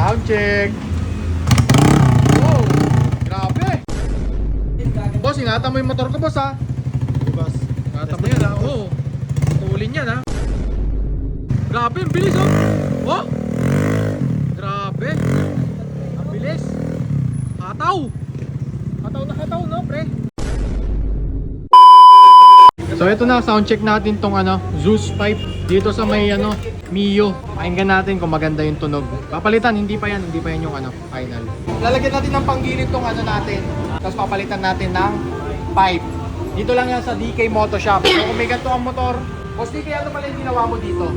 Sound check. Oh, grabe. Boss, ingatan mo yung motor ko, boss, ha? Boss. Ingatan mo yan, ha? Oo. Tulin yan, ha? Grabe, ang bilis, oh. Oh! Grabe. Ang bilis. Hataw. Hataw na hataw, no, pre? So ito na, sound check natin tong Zeus pipe dito sa may Mio. Pakinggan natin kung maganda yung tunog. Papalitan, hindi pa yan yung final. Lalagyan natin ng panggilid tong natin. Tapos papalitan natin ng pipe. Dito lang yan sa DK Moto Shop. So kung may ganito ang motor, boss DK, ano pala yung ginawa mo dito?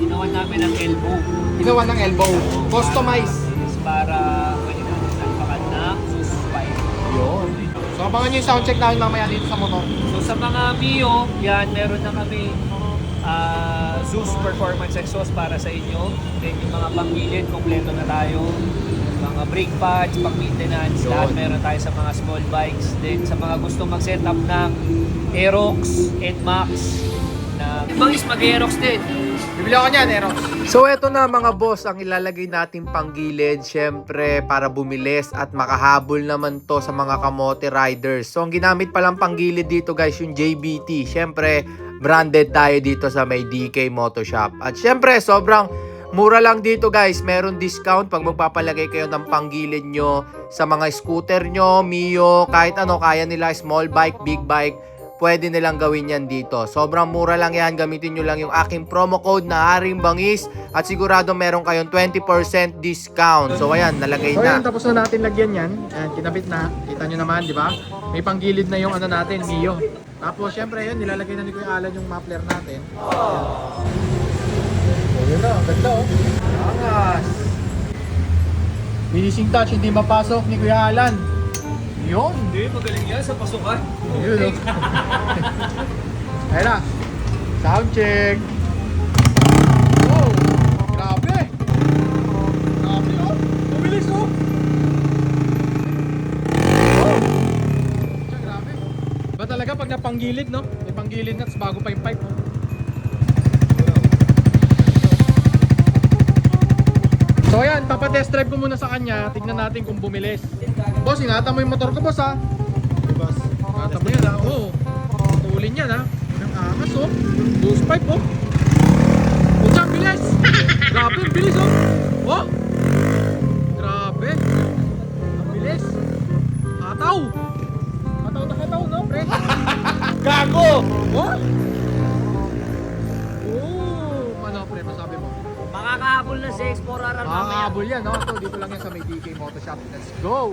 Ginawan namin ng elbow. Ginawa ng elbow. Customize. Para pwede natin nagpakan na Zeus pipe. Yun. So abangan nyo yung sound check namin mamaya dito sa motor. So sa mga Mio, yan, meron na kami Zeus Performance Exhaust para sa inyo. Then yung mga panggilid, kompleto na tayo. Mga brake pads, pang maintenance, Yun. lahat meron tayo sa mga small bikes. Then sa mga gusto mag-setup ng Aerox, NMAX, na ibang is mag-Aerox din. Bibili ako niyan, Eros. So eto na mga boss ang ilalagay natin panggilid, syempre para bumilis at makahabol naman to sa mga kamote riders. So ang ginamit palang panggilid dito guys yung JBT, syempre branded tayo dito sa may DK Moto Shop. At syempre sobrang mura lang dito guys, meron discount pag magpapalagay kayo ng panggilid nyo sa mga scooter nyo, Mio, kahit ano kaya nila, small bike, big bike. Pwede nilang gawin yan dito. Sobrang mura lang yan. Gamitin nyo lang yung aking promo code na Haring Bangis at sigurado meron kayong 20% discount. So ayan, nalagay So na. ayan, tapos na natin lagyan yan. Ayan, kinabit na. Kita nyo naman, di ba? May panggilid na yung natin, Mio. Tapos syempre yun, nilalagay na ni Kuya Alan yung muffler natin. Ayan. So yun na, ganda oh. Angas. Finishing touch, hindi mapasok ni Kuya Alan. Yun. Hindi, magaling yan sa pasukan. Yun oh. Ayun na. Sound check. Oh, grabe. Grabe oh. Mabilis oh. Oh. Siya, grabe. Ba talaga pag napanggilid, no? May panggilid na, tapos bago pa yung pipe. Oh. So ayan, papatest drive ko muna sa kanya. Tignan natin kung bumilis. Boss, ingatan mo yung motor ko, boss, ha? Boss. Ingatan mo yan, ha? Oo. Tulin yan, ha? Ang angas, oh. Zeus pipe, oh. Pucha, bilis! Grabe, ang bilis, oh. Oh! Grabe. Ang bilis. Hataw. Hataw na hataw, no, pre? Gago! Oh! Oh! Ano, pre, masabi mo? Makakahabol na si Explorer mamaya. Makakahabol yan, no? So, dito lang yan sa may DK Moto Shop. Let's go!